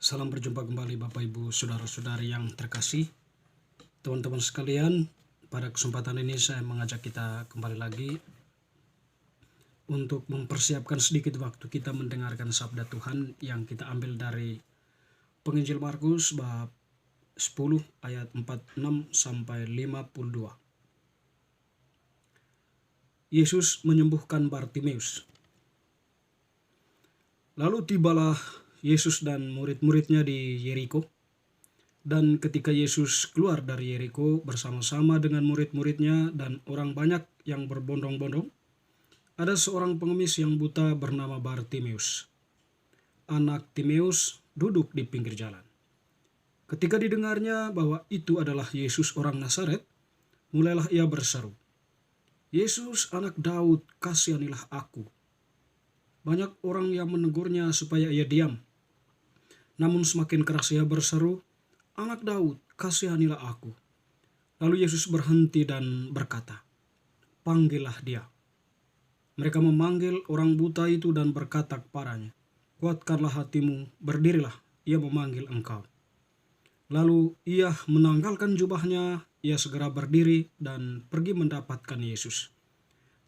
Salam berjumpa kembali Bapak Ibu Saudara-saudari yang terkasih. Teman-teman sekalian, pada kesempatan ini saya mengajak kita kembali lagi untuk mempersiapkan sedikit waktu kita mendengarkan sabda Tuhan yang kita ambil dari Penginjil Markus bab 10 ayat 46 sampai 52. Yesus menyembuhkan Bartimeus. Lalu tibalah Yesus dan murid-muridnya di Yeriko. Dan ketika Yesus keluar dari Yeriko bersama-sama dengan murid-muridnya dan orang banyak yang berbondong-bondong, ada seorang pengemis yang buta bernama Bartimeus. Anak Timeus duduk di pinggir jalan. Ketika didengarnya bahwa itu adalah Yesus orang Nazaret, mulailah ia berseru, "Yesus anak Daud, kasihanilah aku." Banyak orang yang menegurnya supaya ia diam. Namun semakin keras ia berseru, "Anak Daud, kasihanilah aku." Lalu Yesus berhenti dan berkata, "Panggillah dia." Mereka memanggil orang buta itu dan berkata kepadanya, "Kuatkanlah hatimu, berdirilah, ia memanggil engkau." Lalu ia menanggalkan jubahnya, ia segera berdiri dan pergi mendapatkan Yesus.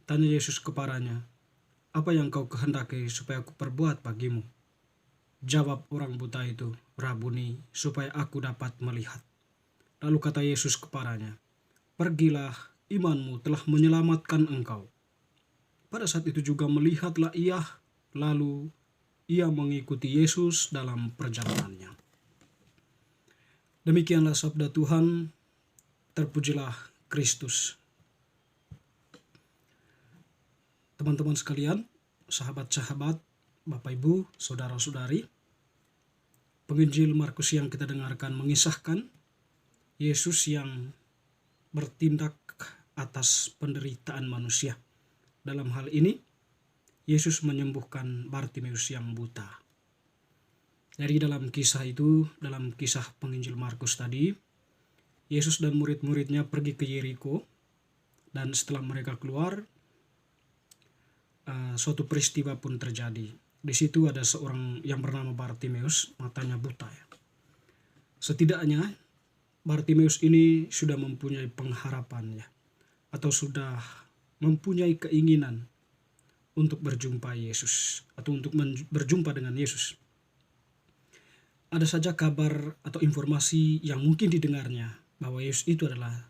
Tanya Yesus kepadanya, "Apa yang kau kehendaki supaya aku perbuat bagimu?" Jawab orang buta itu, "Rabuni, supaya aku dapat melihat." Lalu kata Yesus kepadanya, "Pergilah, imanmu telah menyelamatkan engkau." Pada saat itu juga melihatlah ia, lalu ia mengikuti Yesus dalam perjalanannya. Demikianlah sabda Tuhan, terpujilah Kristus. Teman-teman sekalian, sahabat-sahabat, Bapak Ibu, saudara-saudari, Penginjil Markus yang kita dengarkan mengisahkan Yesus yang bertindak atas penderitaan manusia. Dalam hal ini, Yesus menyembuhkan Bartimeus yang buta. Jadi dalam kisah itu, dalam kisah Penginjil Markus tadi, Yesus dan murid-muridnya pergi ke Yeriko, dan setelah mereka keluar, suatu peristiwa pun terjadi. Di situ ada seorang yang bernama Bartimeus, matanya buta ya. Setidaknya Bartimeus ini sudah mempunyai pengharapan ya, atau sudah mempunyai keinginan untuk berjumpa Yesus, atau untuk berjumpa dengan Yesus. Ada saja kabar atau informasi yang mungkin didengarnya bahwa Yesus itu adalah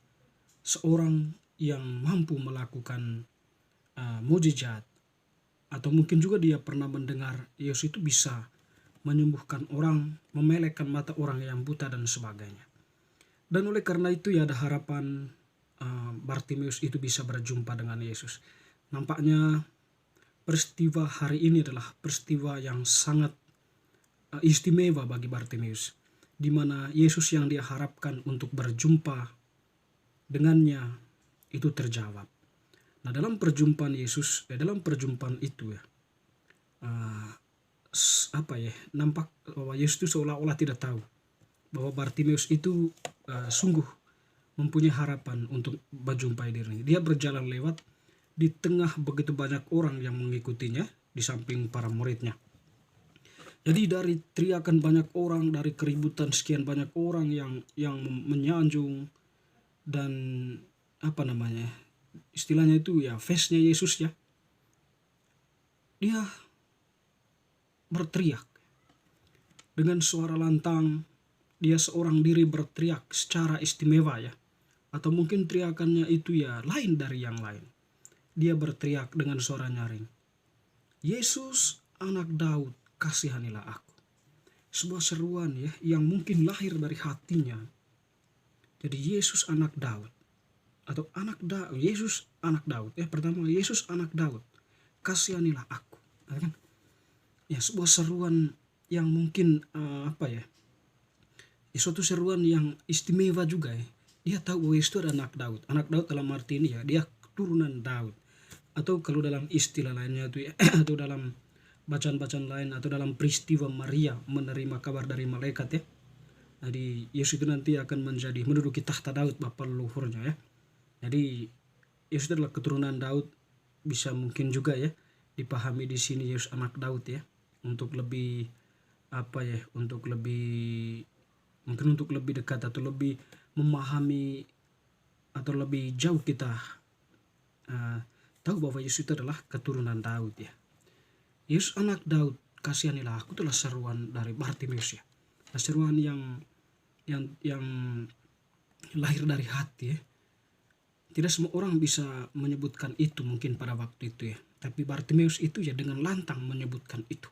seorang yang mampu melakukan mujizat, atau mungkin juga dia pernah mendengar Yesus itu bisa menyembuhkan orang, memelekkan mata orang yang buta dan sebagainya. Dan oleh karena itu ya ada harapan Bartimeus itu bisa berjumpa dengan Yesus. Nampaknya peristiwa hari ini adalah peristiwa yang sangat istimewa bagi Bartimeus, di mana Yesus yang dia harapkan untuk berjumpa dengannya itu terjawab. Nah, dalam perjumpaan Yesus, dalam perjumpaan itu ya, nampak bahwa Yesus itu seolah-olah tidak tahu bahwa Bartimeus itu sungguh mempunyai harapan untuk berjumpa dirinya. Dia berjalan lewat di tengah begitu banyak orang yang mengikutinya, di samping para muridnya. Jadi dari teriakan banyak orang, dari keributan sekian banyak orang yang menyanjung dan istilahnya itu ya face-nya Yesus ya, dia berteriak dengan suara lantang. Dia seorang diri berteriak secara istimewa ya, atau mungkin teriakannya itu ya lain dari yang lain. Dia berteriak dengan suara nyaring, "Yesus anak Daud, kasihanilah aku." Sebuah seruan ya yang mungkin lahir dari hatinya. Jadi Yesus anak Daud, atau Yesus anak Daud. Pertama, Yesus anak Daud, kasihanilah aku. Kan? Ya, sebuah seruan yang mungkin suatu seruan yang istimewa juga ya. Dia tahu bahwa Yesus itu adalah anak Daud. Anak Daud dalam arti ini ya, dia turunan Daud. Atau kalau dalam istilah lainnya itu ya, atau dalam bacaan-bacaan lain, atau dalam peristiwa Maria menerima kabar dari malaikat ya. Jadi Yesus itu nanti akan menduduki tahta Daud, bapa leluhurnya ya. Jadi Yesus adalah keturunan Daud, bisa mungkin juga ya dipahami di sini Yesus anak Daud ya, untuk lebih untuk lebih dekat atau lebih memahami atau lebih jauh kita uh, tahu bahwa Yesus itu adalah keturunan Daud ya. Yesus anak Daud, kasihanilah aku, itulah seruan dari Bartimeus ya. Seruan yang lahir dari hati ya. Tidak semua orang bisa menyebutkan itu mungkin pada waktu itu ya. Tapi Bartimeus itu ya dengan lantang menyebutkan itu.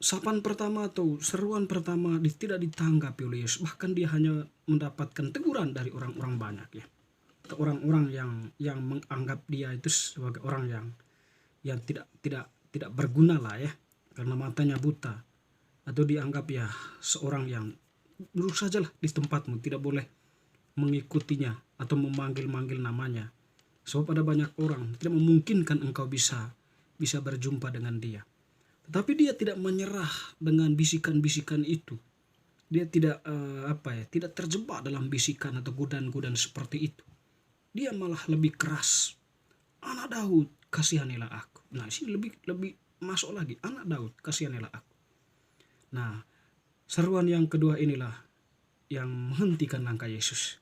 Sapaan pertama atau seruan pertama tidak ditanggapi oleh Yesus. Bahkan dia hanya mendapatkan teguran dari orang-orang banyak ya. Atau orang-orang yang menganggap dia itu sebagai orang yang tidak berguna lah ya. Karena matanya buta. Atau dianggap ya seorang yang duduk sajalah di tempatmu, tidak boleh mengikutinya atau memanggil-manggil namanya. Sebab ada banyak orang tidak memungkinkan engkau bisa berjumpa dengan dia. Tetapi dia tidak menyerah dengan bisikan-bisikan itu. Dia tidak terjebak dalam bisikan atau godaan-godaan seperti itu. Dia malah lebih keras. Anak Daud, kasihanilah aku. Nah, sini lebih masuk lagi. Anak Daud, kasihanilah aku. Nah, seruan yang kedua inilah yang menghentikan langkah Yesus.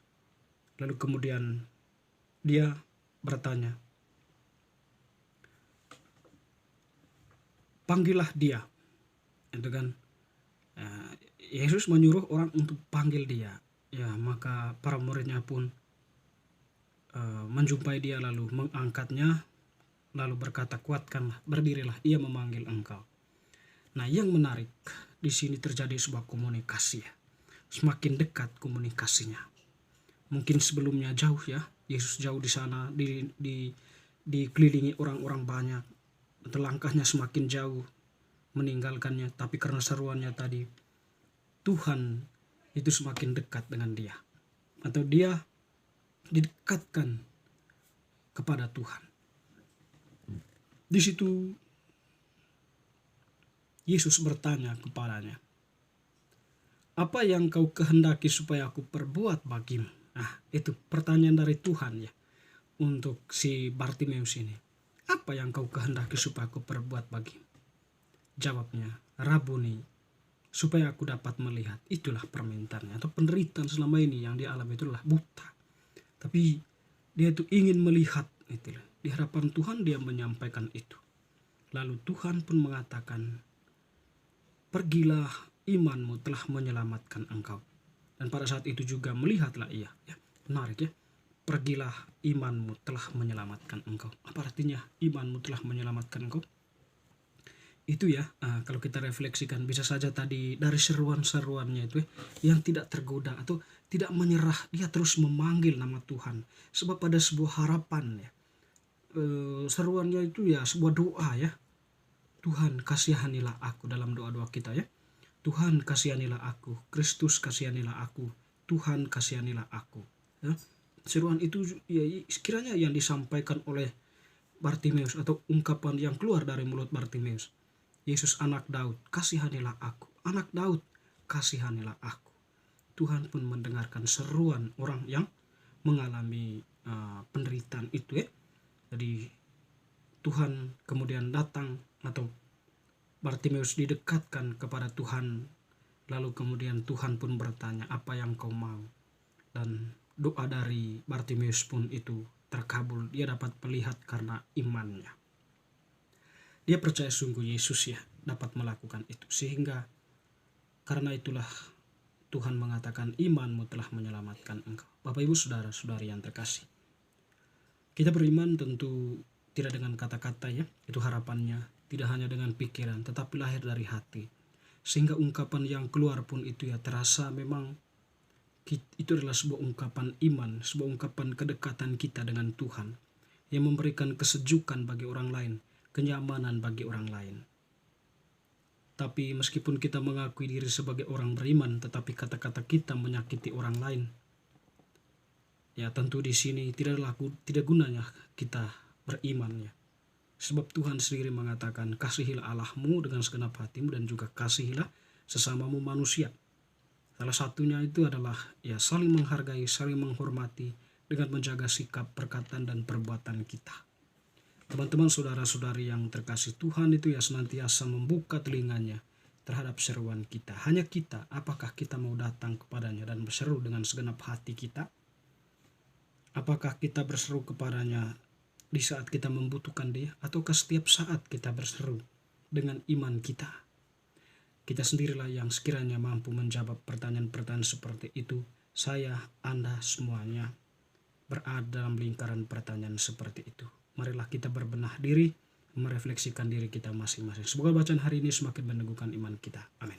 Lalu kemudian dia bertanya, panggillah dia. Itu kan Yesus menyuruh orang untuk panggil dia. Ya, maka para muridnya pun menjumpai dia lalu mengangkatnya, lalu berkata, kuatkanlah, berdirilah, ia memanggil engkau. Nah, yang menarik di sini terjadi sebuah komunikasi ya. Semakin dekat komunikasinya. Mungkin sebelumnya jauh ya, Yesus jauh di sana, dikelilingi orang-orang banyak, atau langkahnya semakin jauh meninggalkannya. Tapi karena seruannya tadi, Tuhan itu semakin dekat dengan dia, atau dia didekatkan kepada Tuhan. Di situ Yesus bertanya kepadanya, apa yang kau kehendaki supaya aku perbuat bagimu? Nah, itu pertanyaan dari Tuhan ya untuk si Bartimeus ini. Apa yang kau kehendaki supaya aku perbuat bagimu? Jawabnya, Rabuni, supaya aku dapat melihat. Itulah permintaannya, atau penderitaan selama ini yang dia alami itulah buta. Tapi dia itu ingin melihat. Itulah. Di hadapan Tuhan dia menyampaikan itu. Lalu Tuhan pun mengatakan, pergilah, imanmu telah menyelamatkan engkau. Dan pada saat itu juga melihatlah ia. Ya, menarik ya. Pergilah, imanmu telah menyelamatkan engkau. Apa artinya imanmu telah menyelamatkan engkau? Itu ya, kalau kita refleksikan bisa saja tadi dari seruan-seruannya itu yang tidak tergoda atau tidak menyerah. Dia terus memanggil nama Tuhan. Sebab ada sebuah harapan ya. Seruannya itu ya sebuah doa ya. Tuhan kasihanilah aku dalam doa-doa kita ya. Tuhan kasihanilah aku, Kristus kasihanilah aku, Tuhan kasihanilah aku. Ya. Seruan itu ya sekiranya yang disampaikan oleh Bartimeus atau ungkapan yang keluar dari mulut Bartimeus. Yesus anak Daud, kasihanilah aku. Anak Daud, kasihanilah aku. Tuhan pun mendengarkan seruan orang yang mengalami penderitaan itu ya. Jadi Tuhan kemudian datang atau Bartimeus didekatkan kepada Tuhan, lalu kemudian Tuhan pun bertanya, apa yang kau mau? Dan doa dari Bartimeus pun itu terkabul. Dia dapat melihat karena imannya. Dia percaya sungguh Yesus ya dapat melakukan itu. Sehingga karena itulah Tuhan mengatakan, imanmu telah menyelamatkan engkau. Bapak Ibu Saudara-saudari yang terkasih, kita beriman tentu tidak dengan kata-kata ya, itu harapannya. Tidak hanya dengan pikiran, tetapi lahir dari hati. Sehingga ungkapan yang keluar pun itu ya terasa memang itu adalah sebuah ungkapan iman, sebuah ungkapan kedekatan kita dengan Tuhan yang memberikan kesejukan bagi orang lain, kenyamanan bagi orang lain. Tapi meskipun kita mengakui diri sebagai orang beriman, tetapi kata-kata kita menyakiti orang lain, ya tentu di sini tidak gunanya kita beriman ya. Sebab Tuhan sendiri mengatakan, kasihilah Allahmu dengan segenap hatimu dan juga kasihilah sesamamu manusia. Salah satunya itu adalah ya saling menghargai, saling menghormati dengan menjaga sikap, perkataan dan perbuatan kita. Teman-teman saudara-saudari yang terkasih, Tuhan itu ya senantiasa membuka telinganya terhadap seruan kita. Hanya kita, apakah kita mau datang kepadanya dan berseru dengan segenap hati kita? Apakah kita berseru kepadanya di saat kita membutuhkan dia? Ataukah setiap saat kita berseru dengan iman kita? Kita sendirilah yang sekiranya mampu menjawab pertanyaan-pertanyaan seperti itu. Saya, Anda semuanya berada dalam lingkaran pertanyaan seperti itu. Marilah kita berbenah diri, merefleksikan diri kita masing-masing. Semoga bacaan hari ini semakin meneguhkan iman kita. Amin.